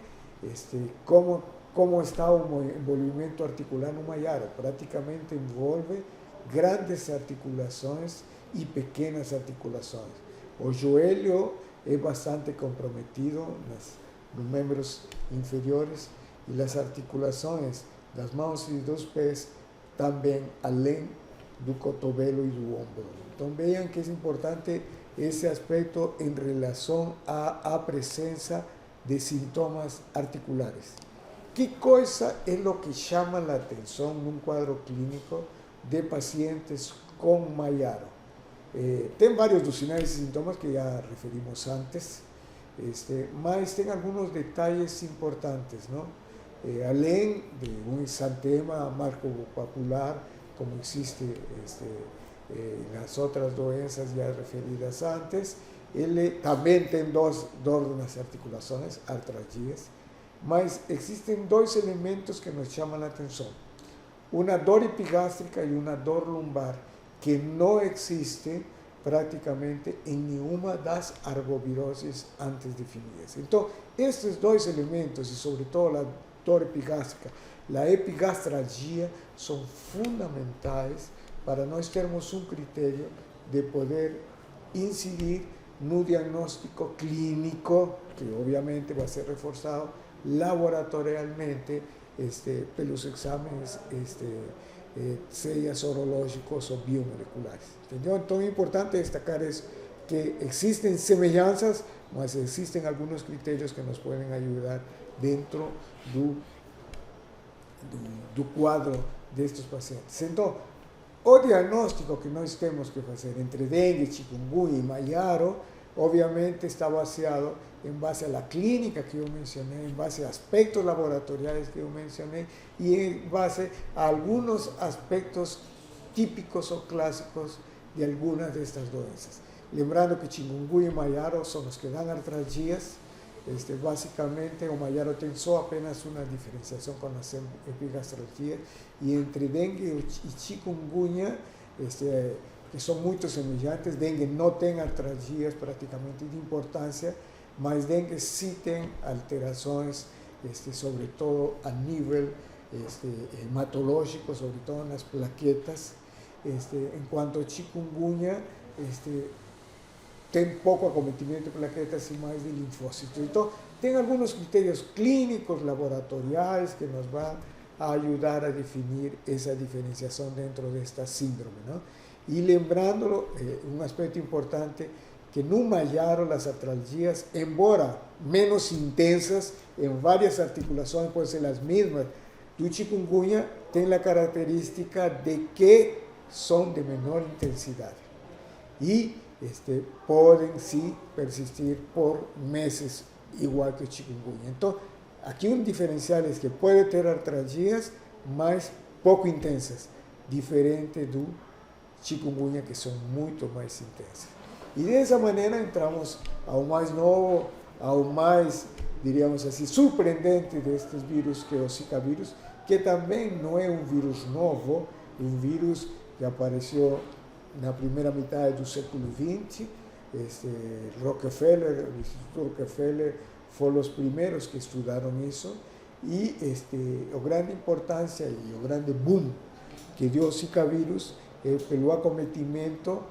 como está o envolvimento articular no Mayaro. Praticamente envolve grandes articulações e pequenas articulações. O joelho é bastante comprometido nos membros inferiores e as articulações das mãos e dos pés também, além do cotovelo e do ombro. Então vejam que é importante esse aspecto em relação à presença de sintomas articulares. Que coisa é o que chama a atenção num quadro clínico de pacientes com Mayaro? Tem vários dos sinais e sintomas que já referimos antes, mas tem alguns detalhes importantes, não? Além de um exantema marcopapular, como existe nas outras doenças já referidas antes, ele também tem dor nas articulações, artralgias, mas existem dois elementos que nos chamam a atenção. Uma dor epigástrica e uma dor lumbar, que não existe praticamente em nenhuma das arboviroses antes definidas. Então, estes dois elementos, e sobretudo a dor epigástrica, a epigastralgia, são fundamentais para nós termos um critério de poder incidir no diagnóstico clínico, que obviamente vai ser reforçado laboratorialmente pelos exames seja sorológicos ou biomoleculares. Entendeu? Então é importante destacar isso, que existem semelhanças, mas existem alguns critérios que nos podem ajudar dentro do quadro destes pacientes. Então, o diagnóstico que nós temos que fazer entre dengue, chikungunya e Mayaro, obviamente está baseado em base à clínica que eu mencionei, em base a aspectos laboratoriais que eu mencionei e em base a alguns aspectos típicos ou clássicos de algumas destas doenças. Lembrando que chikungunya e Mayaro são os que dão artralgias. Basicamente, o Mayaro tem só apenas uma diferenciação com as epigastralgias, e entre dengue e chikungunya, que são muito semelhantes, dengue não tem artralgias praticamente de importância, mas dengue sim tem alterações, sobretudo a nível hematológico, sobre todo en las plaquetas. En cuanto a chikungunya, ten poco acometimiento de plaquetas y más de linfocitos. Entonces, tiene algunos criterios clínicos, laboratoriales, que nos van a ayudar a definir esa diferenciación dentro de esta síndrome, ¿no? Y lembrándolo, un aspecto importante, que no hallaron las artralgias, embora menos intensas, en varias articulaciones pueden ser las mismas, do chikungunya tienen la característica de que son de menor intensidad y pueden sí persistir por meses, igual que el chikungunya. Entonces, aquí un diferencial es que puede tener artralgias más poco intensas, diferente do chikungunya, que son mucho más intensas. Y de esa manera entramos ao mais novo, ao mais, diríamos assim, surpreendente destes vírus, que é o Zika vírus, que também não é um vírus novo, um vírus que apareceu na primeira metade do século XX. Rockefeller, o Instituto Rockefeller, foram os primeiros que estudaram isso, e a grande importância e o grande boom que deu o Zika vírus é pelo acometimento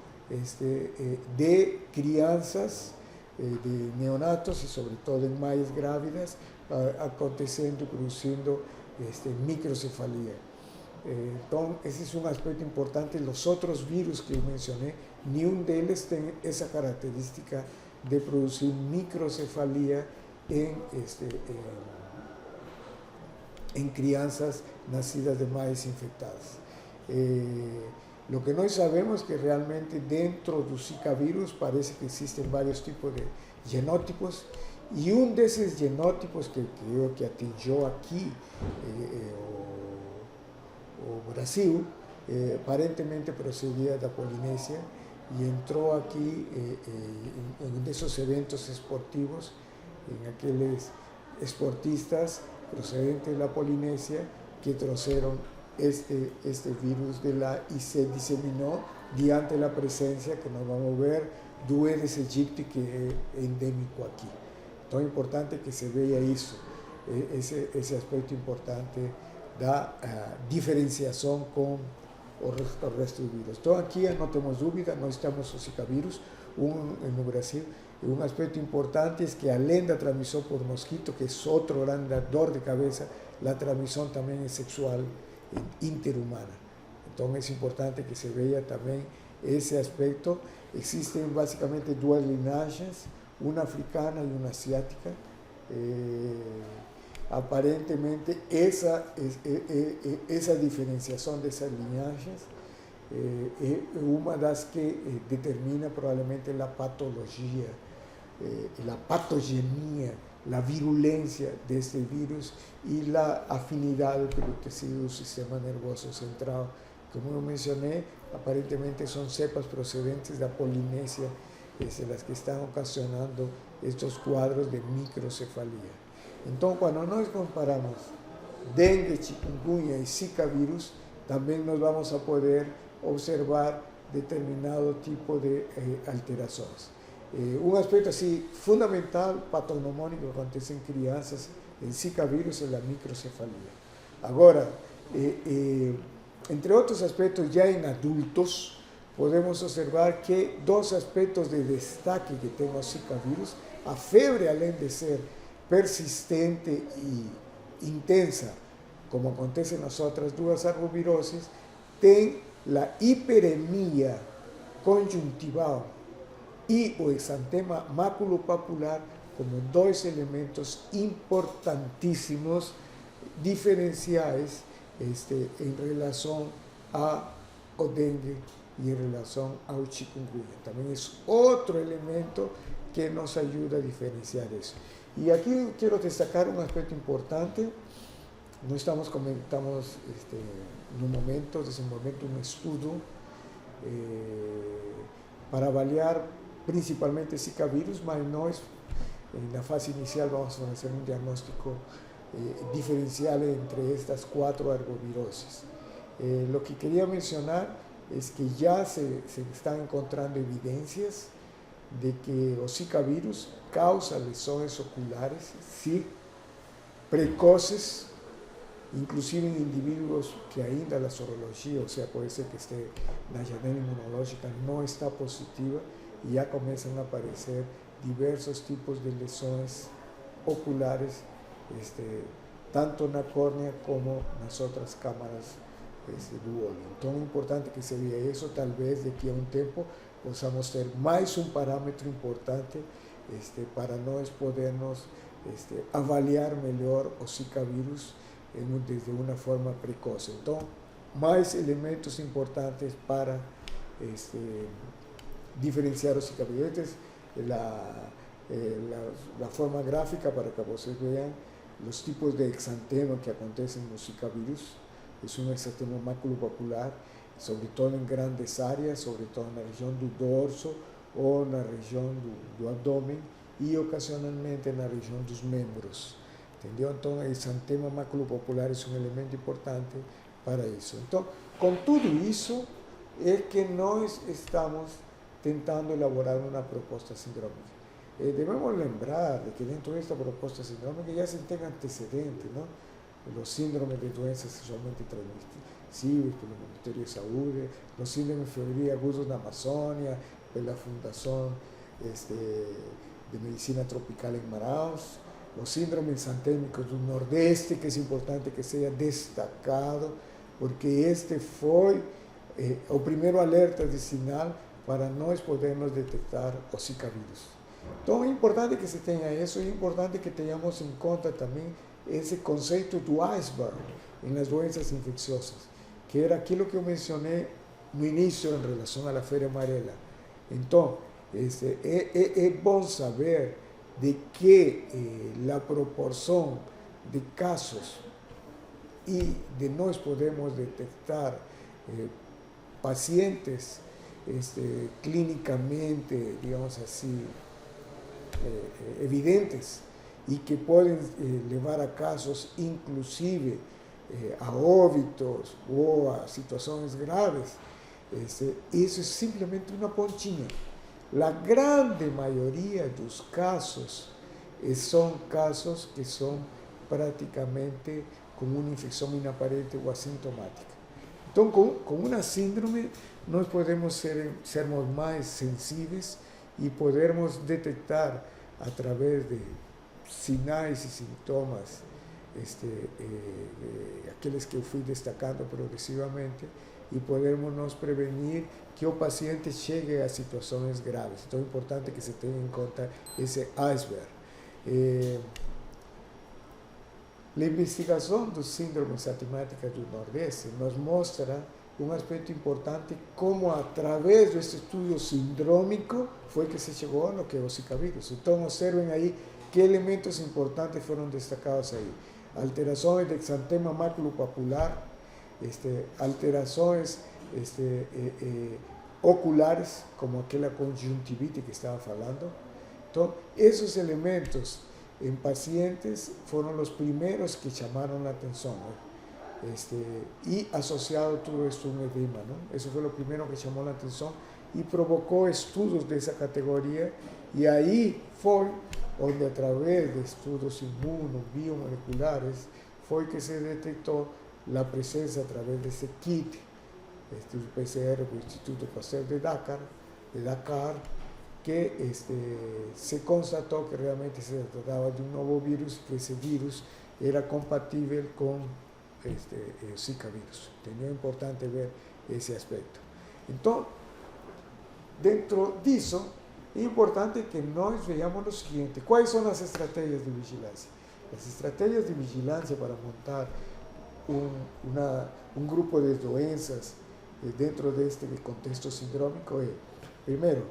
de crianças, de neonatos, e sobretudo em mães grávidas, acontecendo, produzindo microcefalia. Então, esse é um aspecto importante. Os outros vírus que eu mencionei, nenhum deles tem essa característica de produzir microcefalia em crianças nascidas de mães infectadas. Lo que nós sabemos é que realmente dentro do Zika vírus parece que existem vários tipos de genótipos, e um desses genótipos que atingiu aqui o Brasil, aparentemente procedia da Polinésia, e entrou aqui em um desses eventos esportivos, em aqueles esportistas procedentes da Polinésia que trouxeram este vírus de lá, y se diseminó diante la presencia, que nos vamos a ver, do Aedes aegypti, que es endémico aquí. Entonces es importante que se vea eso, ese aspecto importante da diferenciación con el resto del virus. Entonces aquí no tenemos duda, no estamos con Zika vírus en Brasil. Un aspecto importante es que além da transmisión por mosquito, que es otro gran dor de cabeza, la transmisión también es sexual, interhumana. Entonces es importante que se vea también ese aspecto. Existen básicamente dos linajes, una africana y una asiática. Aparentemente esa diferenciación de esas linajes es una de las que determina probablemente la patología, la patogenia, la virulencia de este virus y la afinidad del tejido del sistema nervioso central. Como yo mencioné, aparentemente son cepas procedentes de la Polinesia, las que están ocasionando estos cuadros de microcefalia. Entonces, cuando nos comparamos dengue, chikungunya y Zika virus, también nos vamos a poder observar determinado tipo de alteraciones. Un aspecto así fundamental, patognomónico, que acontece en crianças, en Zika vírus, es la microcefalia. Ahora, entre otros aspectos, ya en adultos, podemos observar que dos aspectos de destaque que tiene Zika vírus: a febre, além de ser persistente y intensa, como acontece en las otras dos arboviroses, tiene la hiperemia conjuntival y o exantema maculopapular como dos elementos importantísimos diferenciales en relación al dengue y en relación al chikungunya. También es otro elemento que nos ayuda a diferenciar eso. Y aquí quiero destacar un aspecto importante. No estamos comentando en un momento, desenvolvendo un estudio para avaliar principalmente Zika vírus, mas nós, en la fase inicial, vamos a hacer un diagnóstico diferencial entre estas cuatro arboviroses. Lo que quería mencionar es que ya se están encontrando evidencias de que o Zika vírus causa lesiones oculares, sí, precoces, inclusive en individuos que ainda la sorologia, o sea, puede ser que esté la janela inmunológica no está positiva y ya comienzan a aparecer diversos tipos de lesiones oculares, tanto en la córnea como en las otras cámaras do olho. Então é importante que se veja isso, talvez daqui a um tempo possamos ter mais um parâmetro importante para nós podermos avaliar melhor o Zika vírus desde uma forma precoce. Então, mais elementos importantes para diferenciar os Zika vírus. La forma gráfica para que vocês vejam os tipos de exantema que acontecem no Zika vírus. Es un exantema maculopapular, sobre todo en grandes áreas, sobre todo en la región del dorso o en la región del abdomen y ocasionalmente en la región de los miembros. ¿Entendió? Entonces, el exantema maculopapular es un elemento importante para eso. Entonces, con todo eso, es que nós estamos tentando elaborar una proposta sindrómica. Debemos lembrar de que dentro de esta proposta sindrómica ya se tenga antecedentes, ¿no? Los síndromes de doenças sexualmente transmissíveis pelo Ministério de Saúde, los síndromes de febril agudos na Amazônia, pela Fundação de Medicina Tropical em Manaus, los síndromes exantémicos do Nordeste, que é importante que seja destacado, porque este foi o primeiro alerta de sinal para nós podermos detectar o Zika vírus. Então é importante que se tenha isso, e é importante que tenhamos em conta também esse conceito do iceberg nas doenças infecciosas, que era aquilo que eu mencionei no início em relação à febre amarela. Então, é bom saber de que a proporção de casos e de nós podemos detectar pacientes clínicamente, digamos assim, evidentes, y que pueden llevar a casos inclusive a óbitos o a situaciones graves. Eso es simplemente una pontinha. La grande mayoría de los casos son casos que son prácticamente con una infección inaparente o asintomática. Entonces, con una síndrome, nós podemos sermos más sensibles y podermos detectar a través de sinais e sintomas, aqueles que eu fui destacando progressivamente, e podermos nos prevenir que o paciente chegue a situações graves. Então é importante que se tenha em conta esse iceberg. A investigação do síndrome exantemática do Nordeste nos mostra um aspecto importante, como através desse estudo sindrômico foi que se chegou no que é o Zika vírus. Então observem aí que elementos importantes foram destacados aí. Alterações de exantema maculopapular, alterações oculares, como aquela conjuntivite que estava falando. Então, esses elementos em pacientes foram os primeiros que chamaram a atenção, né? E associado tudo isso a um edema, não? Isso foi o primeiro que chamou a atenção e provocou estudos dessa categoria, e aí foi onde, através de estudos imuno-biomoleculares, foi que se detectou a presença, através desse kit, do PCR do Instituto Pasteur de Dakar, que se constatou que realmente se tratava de um novo vírus, que esse vírus era compatível com o Zika vírus. Entendeu? É importante ver esse aspecto. Então, dentro disso, é importante que nós vejamos o seguinte: quais são as estratégias de vigilância? As estratégias de vigilância para montar um grupo de doenças dentro deste contexto sindrômico é, primeiro,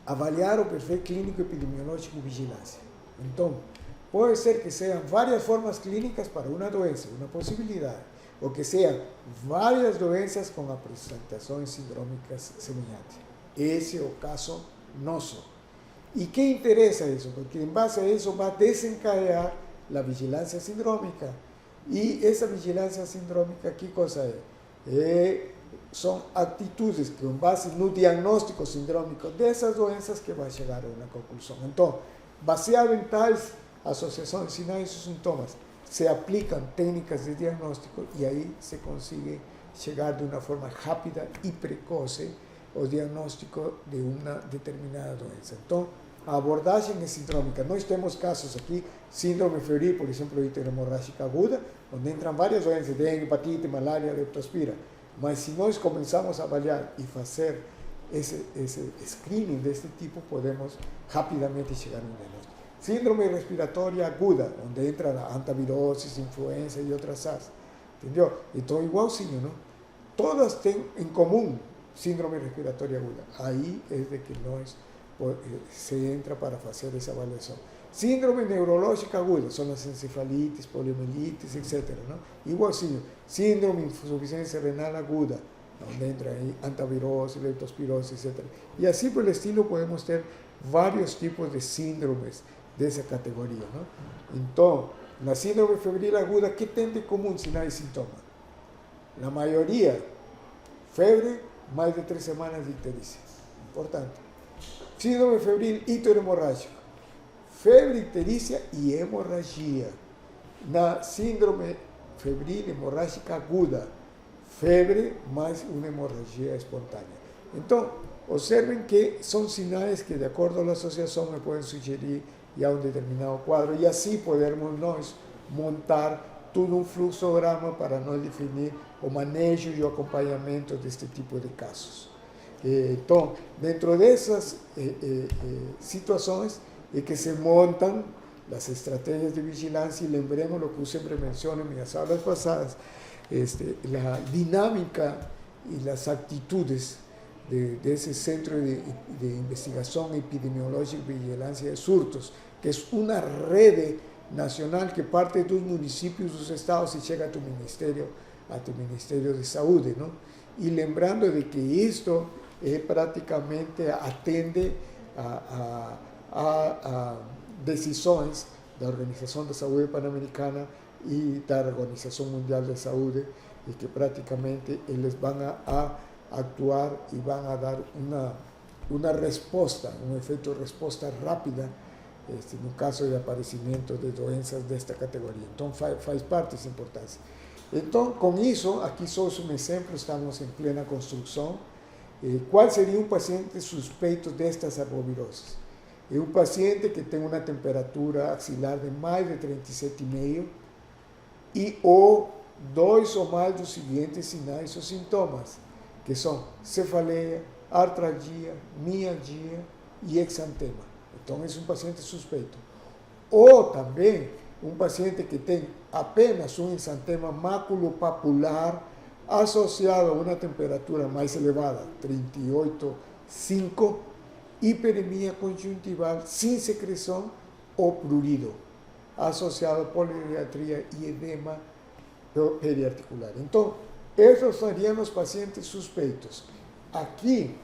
avaliar o perfil clínico epidemiológico e vigilância. Então, pode ser que sejam várias formas clínicas para uma doença, uma possibilidade, ou que sejam várias doenças com apresentações sindrômicas semelhantes. Esse é o caso nosso. E que interessa isso? Porque em base a isso vai desencadear a vigilância sindrômica. E essa vigilância sindrômica, que coisa é? São atitudes que, com base no diagnóstico sindrômico dessas doenças, que vai chegar a uma conclusão. Então, baseado em tais associações de sinais e sintomas, se aplican técnicas de diagnóstico y ahí se consigue llegar de una forma rápida y precoce al diagnóstico de una determinada doença. Entonces, a abordagem é sindrômica. Nós temos casos aqui, síndrome febril, por exemplo, hemorrágica aguda, onde entram várias doenças, dengue, hepatite, malária, leptospira. Mas se nós começarmos a avaliar e fazer esse screening deste tipo, podemos rapidamente chegar a um diagnóstico. Síndrome respiratória aguda, onde entra a antavirose, influenza e outras SARS. Entendeu? Então, igualzinho, não? Todas têm em comum síndrome respiratória aguda. Aí é de que nós se entra para fazer essa avaliação. Síndrome neurológica aguda, são as encefalites, poliomielites, etc. Não? Igualzinho, síndrome de insuficiência renal aguda, onde entra aí antavirose, leptospirose, etc. E assim por estilo podemos ter vários tipos de síndromes dessa categoria. Não? Então, na síndrome febril aguda, que tem de comum sinais e sintomas? Na maioria, febre, mais de 3 semanas de icterícia. Importante. Síndrome febril icterohemorrágico, febre, icterícia e hemorragia. Na síndrome febril hemorrágica aguda, febre mais uma hemorragia espontânea. Então, observem que são sinais que, de acordo à associação, me podem sugerir já um determinado quadro e assim podermos nós montar todo um fluxograma para nós definir o manejo e o acompanhamento deste tipo de casos. Então, dentro dessas situações é que se montam as estratégias de vigilância e lembremos o que eu sempre menciono em minhas aulas passadas, a dinâmica e as atitudes desse Centro de Investigação Epidemiológica e Vigilância de Surtos, que é uma rede nacional que parte dos municípios dos estados e chega até o Ministério de Saúde, não? E lembrando de que isto praticamente atende a decisões da Organização da Saúde Pan-Americana e da Organização Mundial da Saúde, e que praticamente eles vão a actuar e vão a dar uma resposta, um efeito de resposta rápida, no caso de aparecimento de doenças desta categoria. Então, faz parte dessa importância. Então, com isso, aqui só um exemplo, estamos em plena construção. Qual seria um paciente suspeito destas arboviroses? É um paciente que tem uma temperatura axilar de mais de 37,5 e ou 2 ou mais dos seguintes sinais ou sintomas, que são cefaleia, artralgia, mialgia e exantema. Então, é um paciente suspeito. Ou também um paciente que tem apenas um exantema maculopapular associado a uma temperatura mais elevada, 38,5, hiperemia conjuntival sem secreção ou prurido, associado a poliuretria e edema periarticular. Então, esses seriam os pacientes suspeitos. Aqui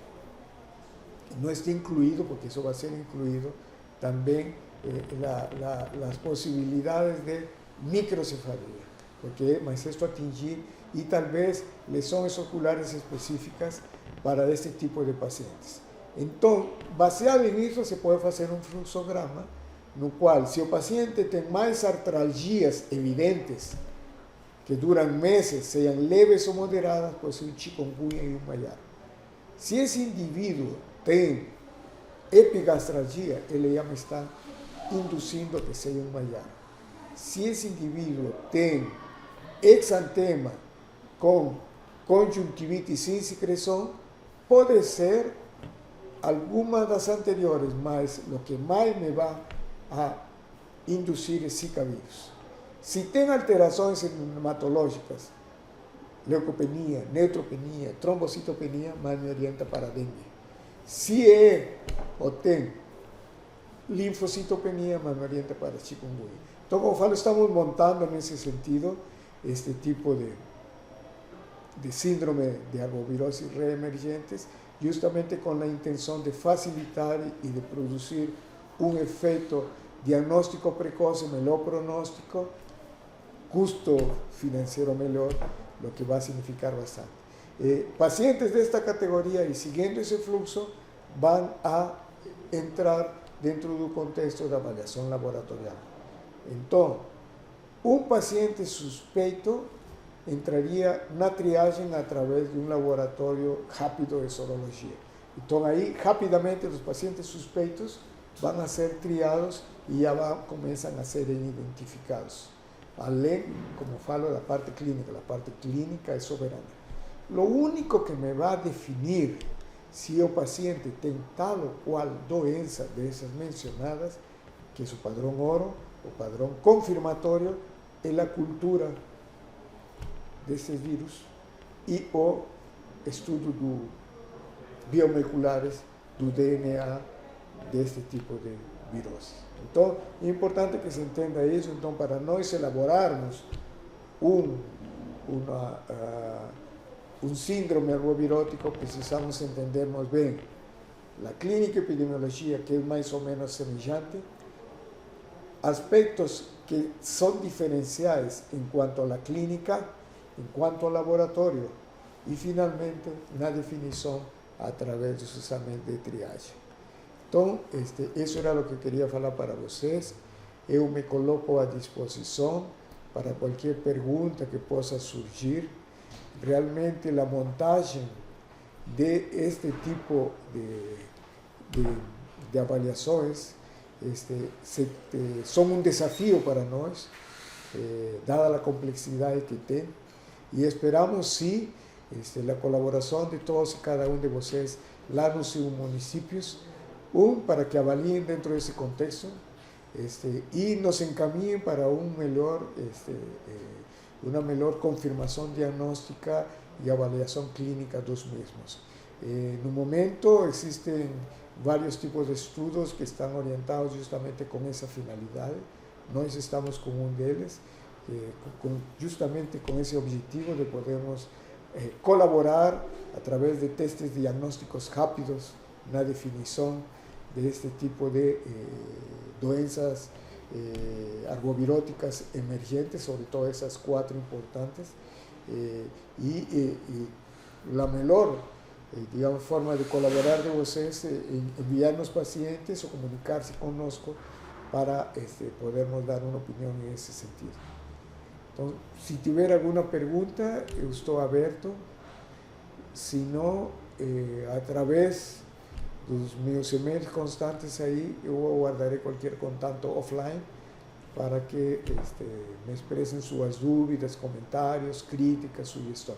não está incluído, porque isso vai ser incluído também as possibilidades de microcefalia, mas isso atingir e talvez lesões oculares específicas para este tipo de pacientes. Então, baseado nisso, se pode fazer um fluxograma no qual, se o paciente tem mais artralgias evidentes, que duram meses, sejam leves ou moderadas, pode ser um chikungunya e um maiar. Se esse indivíduo tem epigastralgia, ele já me está induzindo que seja um maiar. Se esse indivíduo tem exantema com conjuntivite sem secreção, pode ser alguma das anteriores, mas o que mais me vai a induzir é Zika vírus. Se tem alterações hematológicas, leucopenia, neutropenia, trombocitopenia, mais me orienta para dengue. Se é ou tem linfocitopenia, mais me orienta para chikungunya. Então, como falo, estamos montando nesse sentido este tipo de síndrome de arbovirose reemergentes, justamente com a intenção de facilitar e de produzir um efeito diagnóstico precoce, melhor pronóstico, custo financeiro melhor, o que vai significar bastante. Pacientes desta categoria e seguindo esse fluxo vão a entrar dentro do contexto da avaliação laboratorial. Então, Un paciente suspeito entraría una triaje a través de un laboratorio rápido de sorología. Entonces ahí rápidamente los pacientes suspeitos van a ser triados y ya comienzan a ser identificados. Além, como falo, la parte clínica es soberana. Lo único que me va a definir si el paciente tiene tal o cual doença de esas mencionadas, que es su padrón oro o padrón confirmatorio, es la cultura de esses vírus e o estudo biomoleculares do DNA deste tipo de virose. Então, é importante que se entenda isso. Então, para nós elaborarmos um síndrome arbovirótico, precisamos entendermos bem a clínica e epidemiologia, que é mais ou menos semelhante, aspectos que são diferenciais em quanto à clínica, em quanto ao laboratório, e finalmente na definição através dos exames de triagem. Então, isso era o que eu queria falar para vocês. Eu me coloco à disposição para qualquer pergunta que possa surgir. Realmente, a montagem de este tipo de avaliações são um desafio para nós, dada a complexidade que tem, e esperamos, sim, a colaboração de todos e cada um de vocês lá nos seus municípios, para que avaliem dentro desse contexto e nos encaminhem para uma melhor confirmação diagnóstica e avaliação clínica dos mesmos. No momento, existem vários tipos de estudos que estão orientados justamente com essa finalidade. Nós estamos com um deles, justamente com esse objetivo de podermos colaborar através de testes diagnósticos rápidos na definição deste tipo de doenças arboviróticas emergentes, sobre todo essas 4 importantes, e a melhor forma de colaborar de vocês é enviar-nos pacientes ou comunicar-se conosco para podermos dar uma opinião nesse sentido. Então, se tiver alguma pergunta, eu estou aberto. Se não, através dos meus e-mails constantes aí, eu aguardarei qualquer contato offline para que me expressem suas dúvidas, comentários, críticas, sugestões.